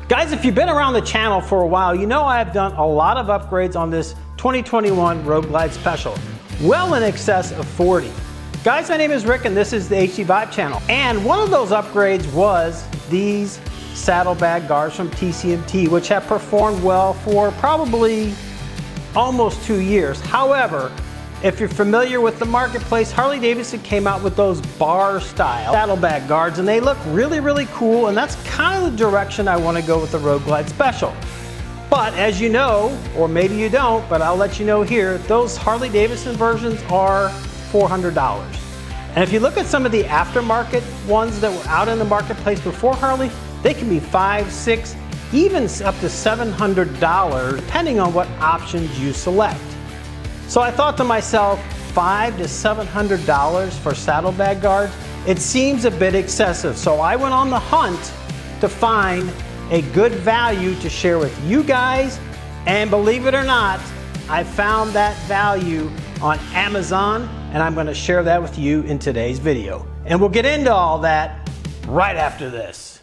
Guys, if you've been around the channel for a while, you know I have done a lot of upgrades on this 2021 Road Glide Special, well in excess of 40. Guys, my name is Rick and this is the HDVIBE channel. And one of those upgrades was these Saddlebag Guards from TCMT, which have performed well for probably almost 2 years. However, if you're familiar with the marketplace, Harley Davidson came out with those bar style Saddlebag Guards and they look really, really cool, and that's kind of the direction I want to go with the Road Glide Special. But as you know, or maybe you don't, but I'll let you know here, those Harley Davidson versions are $400. And if you look at some of the aftermarket ones that were out in the marketplace before Harley, they can be $500, $600, even up to $700, depending on what options you select. So I thought to myself, $500 to $700 for Saddlebag Guards, it seems a bit excessive. So I went on the hunt to find a good value to share with you guys. And believe it or not, I found that value on Amazon, and I'm gonna share that with you in today's video. And we'll get into all that right after this.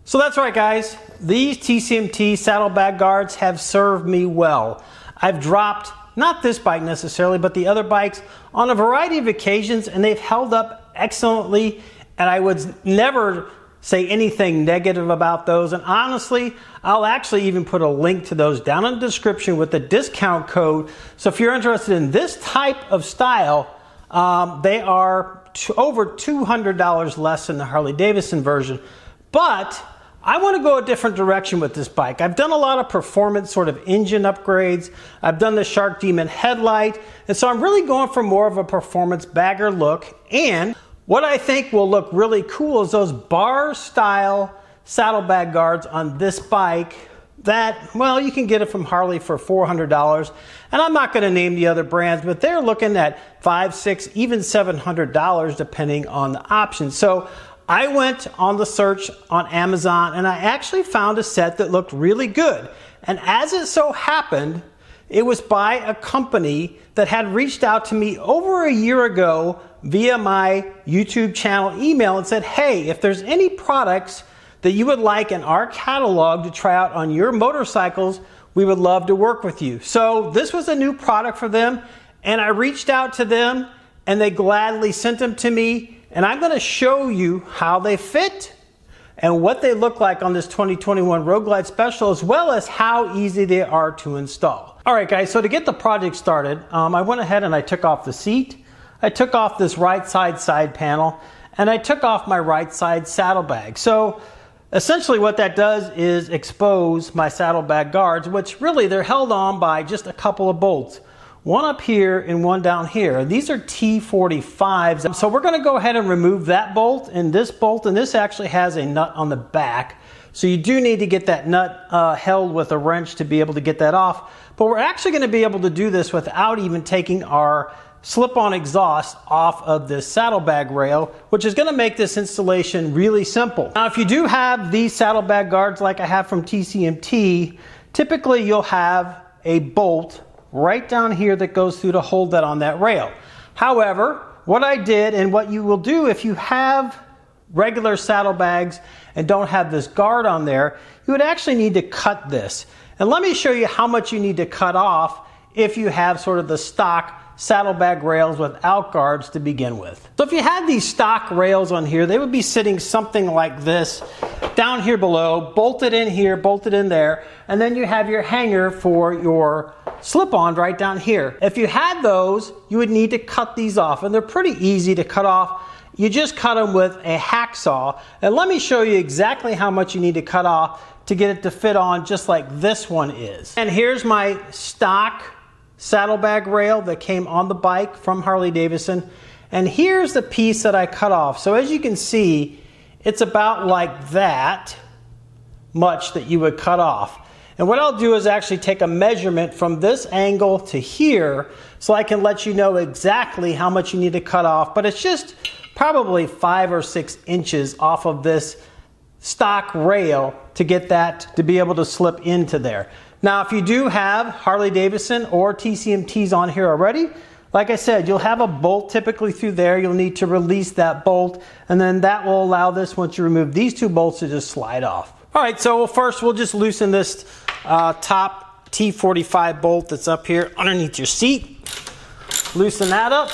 So that's right, guys. These TCMT Saddlebag Guards have served me well. I've dropped, not this bike necessarily, but the other bikes on a variety of occasions, and they've held up excellently, and I would never say anything negative about those. And honestly, I'll actually even put a link to those down in the description with the discount code. So if you're interested in this type of style, they are over $200 less than the Harley Davidson version. But I want to go a different direction with this bike. I've done a lot of performance sort of engine upgrades. I've done the Shark Demon headlight. And so I'm really going for more of a performance bagger look. And what I think will look really cool is those bar style Saddlebag Guards on this bike that, well, you can get it from Harley for $400. And I'm not going to name the other brands, but they're looking at $500, $600, even $700 depending on the option. So I went on the search on Amazon and I actually found a set that looked really good. And as it so happened, it was by a company that had reached out to me over a year ago via my YouTube channel email and said, hey, if there's any products that you would like in our catalog to try out on your motorcycles, we would love to work with you. So this was a new product for them, and I reached out to them and they gladly sent them to me. And I'm going to show you how they fit and what they look like on this 2021 Road Glide Special, as well as how easy they are to install. All right, guys, so to get the project started, I went ahead and I took off the seat. I took off this right side panel, and I took off my right side saddlebag. So essentially what that does is expose my Saddlebag Guards, which really they're held on by just a couple of bolts. One up here and one down here. These are T45s. So we're gonna go ahead and remove that bolt, and this actually has a nut on the back. So you do need to get that nut held with a wrench to be able to get that off. But we're actually gonna be able to do this without even taking our slip-on exhaust off of this saddlebag rail, which is gonna make this installation really simple. Now, if you do have these Saddlebag Guards like I have from TCMT, typically you'll have a bolt right down here that goes through to hold that on that rail. However, what I did, and what you will do if you have regular saddlebags and don't have this guard on there, you would actually need to cut this. And let me show you how much you need to cut off if you have sort of the stock saddlebag rails without guards to begin with. So if you had these stock rails on here, they would be sitting something like this down here below, bolted in here, bolted in there, and then you have your hanger for your slip-on right down here. If you had those, you would need to cut these off, and they're pretty easy to cut off. You just cut them with a hacksaw, and let me show you exactly how much you need to cut off to get it to fit on just like this one is. And here's my stock saddlebag rail that came on the bike from Harley Davidson, and here's the piece that I cut off. So as you can see, it's about like that much that you would cut off. And what I'll do is actually take a measurement from this angle to here so I can let you know exactly how much you need to cut off, but it's just probably 5 or 6 inches off of this stock rail to get that to be able to slip into there. Now, if you do have Harley Davidson or TCMTs on here already, like I said, you'll have a bolt typically through there. You'll need to release that bolt, and then that will allow this, once you remove these two bolts, to just slide off. All right, so first we'll just loosen this top T45 bolt that's up here underneath your seat. Loosen that up.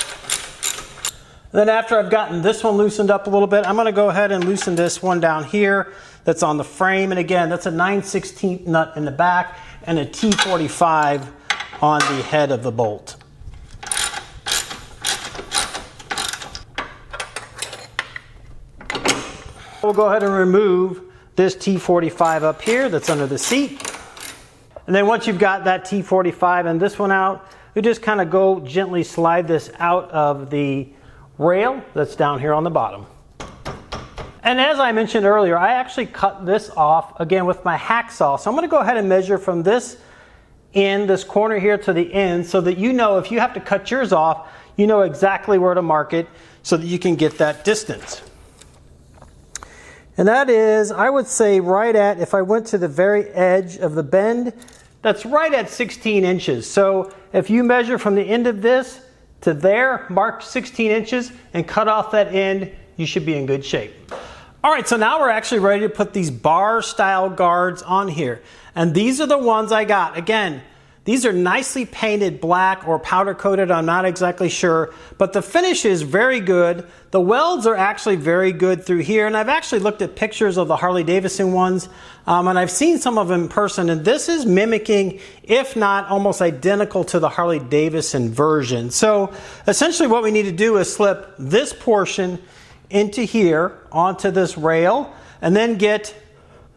Then after I've gotten this one loosened up a little bit, I'm gonna go ahead and loosen this one down here that's on the frame. And again, that's a 9/16 nut in the back and a T45 on the head of the bolt. We'll go ahead and remove this T45 up here that's under the seat. And then once you've got that T45 and this one out, you just kind of go gently slide this out of the rail that's down here on the bottom. And as I mentioned earlier, I actually cut this off again with my hacksaw. So I'm going to go ahead and measure from this end, this corner here, to the end, so that you know if you have to cut yours off, you know exactly where to mark it so that you can get that distance. And that is, I would say, right at, if I went to the very edge of the bend, that's right at 16 inches. So if you measure from the end of this to there, mark 16 inches and cut off that end, you should be in good shape. All right, so now we're actually ready to put these bar style guards on here. And these are the ones I got. Again, these are nicely painted black or powder coated, I'm not exactly sure, but the finish is very good. The welds are actually very good through here, and I've actually looked at pictures of the Harley Davidson ones, and I've seen some of them in person, and this is mimicking, if not almost identical to the Harley Davidson version. So essentially what we need to do is slip this portion into here onto this rail, and then get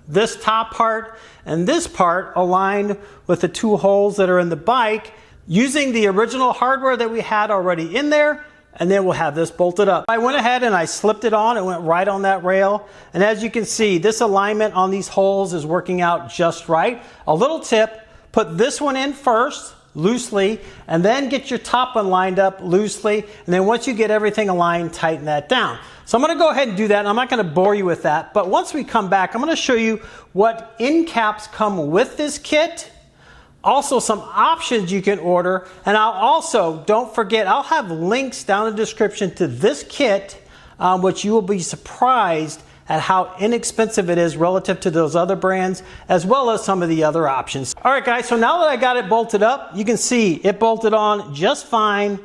this top part and this part aligned with the two holes that are in the bike using the original hardware that we had already in there, and then we'll have this bolted up. I went ahead and I slipped it on. It went right on that rail, and as you can see, this alignment on these holes is working out just right. A little tip, put this one in first loosely, and then get your top one lined up loosely, and then once you get everything aligned, tighten that down. So I'm going to go ahead and do that, and I'm not going to bore you with that, but once we come back, I'm going to show you what end caps come with this kit, also some options you can order, and I'll also, don't forget, I'll have links down in the description to this kit, which you will be surprised at how inexpensive it is relative to those other brands, as well as some of the other options. All right, guys, so now that I got it bolted up, you can see it bolted on just fine,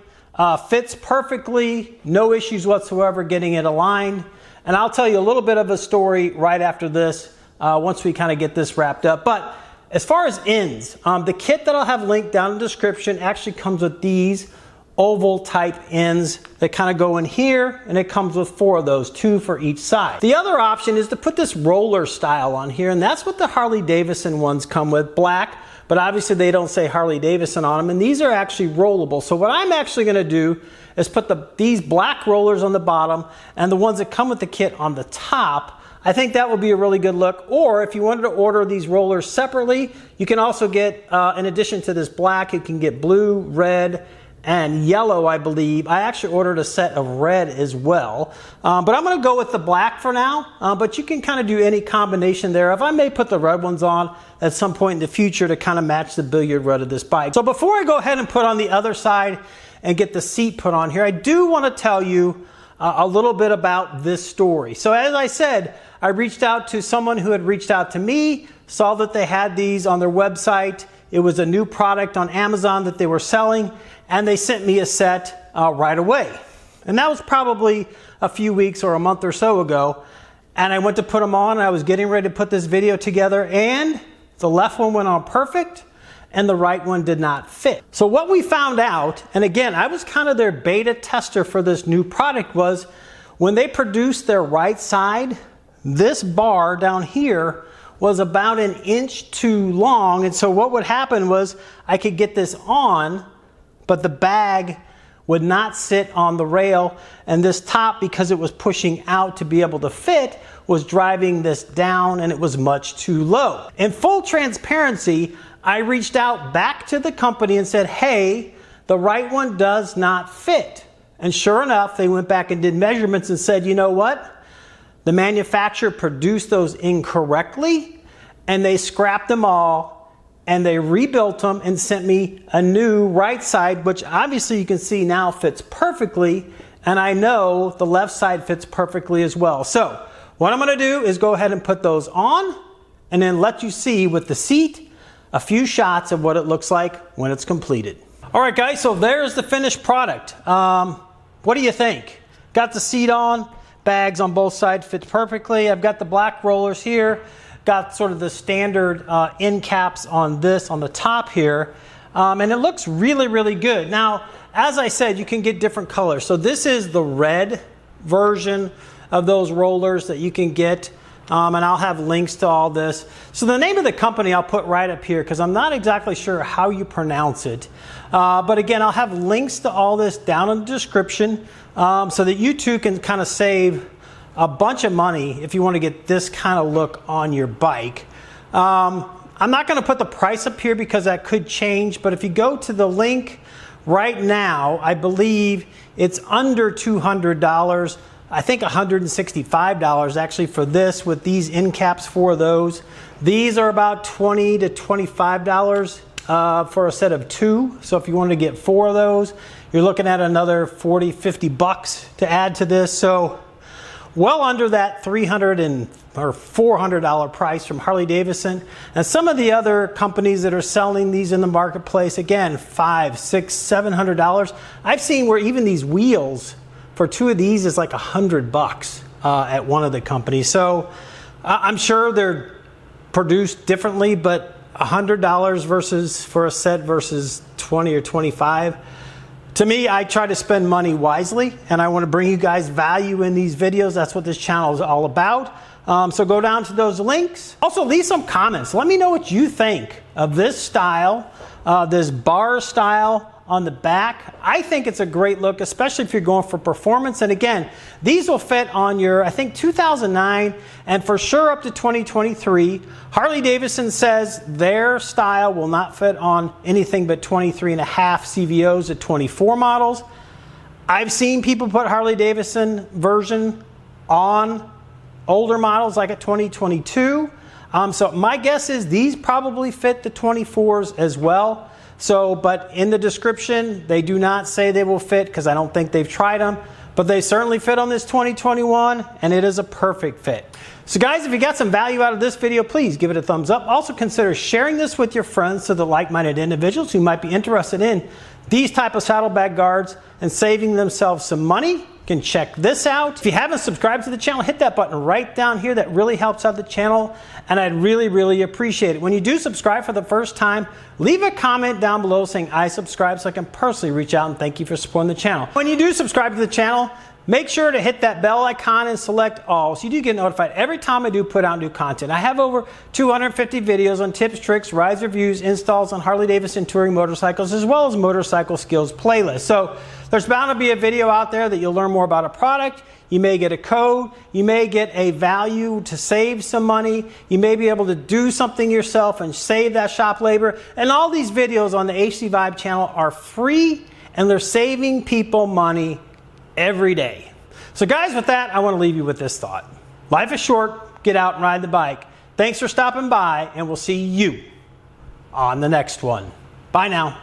fits perfectly, no issues whatsoever getting it aligned. And I'll tell you a little bit of a story right after this, once we kind of get this wrapped up. But as far as ends, the kit that I'll have linked down in the description actually comes with these oval type ends that kind of go in here, and it comes with 4 of those, 2 for each side. The other option is to put this roller style on here, and that's what the Harley Davidson ones come with, black, but obviously they don't say Harley Davidson on them, and these are actually rollable. So what I'm actually going to do is put these black rollers on the bottom and the ones that come with the kit on the top. I think that would be a really good look. Or if you wanted to order these rollers separately, you can also get, in addition to this black, you can get blue, red, and yellow, I believe. I actually ordered a set of red as well. But I'm going to go with the black for now. But you can kind of do any combination there. If I may put the red ones on at some point in the future to kind of match the billiard red of this bike. So before I go ahead and put on the other side and get the seat put on here, I do want to tell you a little bit about this story. So as I said, I reached out to someone who had reached out to me, saw that they had these on their website. It was a new product on Amazon that they were selling, and they sent me a set right away. And that was probably a few weeks or a month or so ago. And I went to put them on, and I was getting ready to put this video together, and the left one went on perfect, and the right one did not fit. So what we found out, and again, I was kind of their beta tester for this new product, was when they produced their right side, this bar down here was about 1 inch too long. And so what would happen was I could get this on, but the bag would not sit on the rail, and this top, because it was pushing out to be able to fit, was driving this down, and it was much too low. In full transparency, I reached out back to the company and said, hey, the right one does not fit. And sure enough, they went back and did measurements and said, you know what? The manufacturer produced those incorrectly, and they scrapped them all and they rebuilt them and sent me a new right side, which obviously you can see now fits perfectly, and I know the left side fits perfectly as well. So what I'm going to do is go ahead and put those on and then let you see with the seat a few shots of what it looks like when it's completed. All right guys, so there's the finished product. What do you think? Got the seat on, bags on both sides fit perfectly. I've got the black rollers here, got sort of the standard end caps on this on the top here, and it looks really, really good. Now, as I said, you can get different colors. So this is the red version of those rollers that you can get, and I'll have links to all this. So the name of the company I'll put right up here because I'm not exactly sure how you pronounce it. But again, I'll have links to all this down in the description so that you too can kind of save a bunch of money if you want to get this kind of look on your bike. I'm not going to put the price up here because that could change, but if you go to the link right now, I believe it's under $200. I think $165 actually for this with these end caps for those. These are about $20 to $25 for a set of two. So if you want to get 4 of those, you're looking at another $40, $50 to add to this. So well under that $300 or $400 price from Harley Davidson. And some of the other companies that are selling these in the marketplace, again, $500, $600, $700. I've seen where even these wheels for 2 of these is like $100 at one of the companies. So I'm sure they're produced differently, but $100 versus for a set versus 20 or 25. To me, I try to spend money wisely, and I want to bring you guys value in these videos. That's what this channel is all about. So go down to those links. Also, leave some comments. Let me know what you think of this style, this bar style on the back. I think it's a great look, especially if you're going for performance. And again, these will fit on your, I think, 2009 and for sure up to 2023. Harley Davidson says their style will not fit on anything but 23.5 CVOs at 24 models. I've seen people put Harley Davidson version on older models like a 2022. So my guess is these probably fit the 24s as well. So, but in the description, they do not say they will fit because I don't think they've tried them, but they certainly fit on this 2021 and it is a perfect fit. So guys, if you got some value out of this video, please give it a thumbs up. Also consider sharing this with your friends so the like-minded individuals who might be interested in these type of saddlebag guards and saving themselves some money can check this out. If you haven't subscribed to the channel, hit that button right down here. That really helps out the channel, and I'd really appreciate it. When you do subscribe for the first time, leave a comment down below saying I subscribe so I can personally reach out and thank you for supporting the channel. When you do subscribe to the channel, make sure to hit that bell icon and select all so you do get notified every time I do put out new content. I have over 250 videos on tips, tricks, rides, reviews, installs on Harley Davidson touring motorcycles, as well as motorcycle skills playlists. So there's bound to be a video out there that you'll learn more about a product. You may get a code. You may get a value to save some money. You may be able to do something yourself and save that shop labor. And all these videos on the HDVIBE channel are free, and they're saving people money every day. So guys, with that, I want to leave you with this thought. Life is short. Get out and ride the bike. Thanks for stopping by, and we'll see you on the next one. Bye now.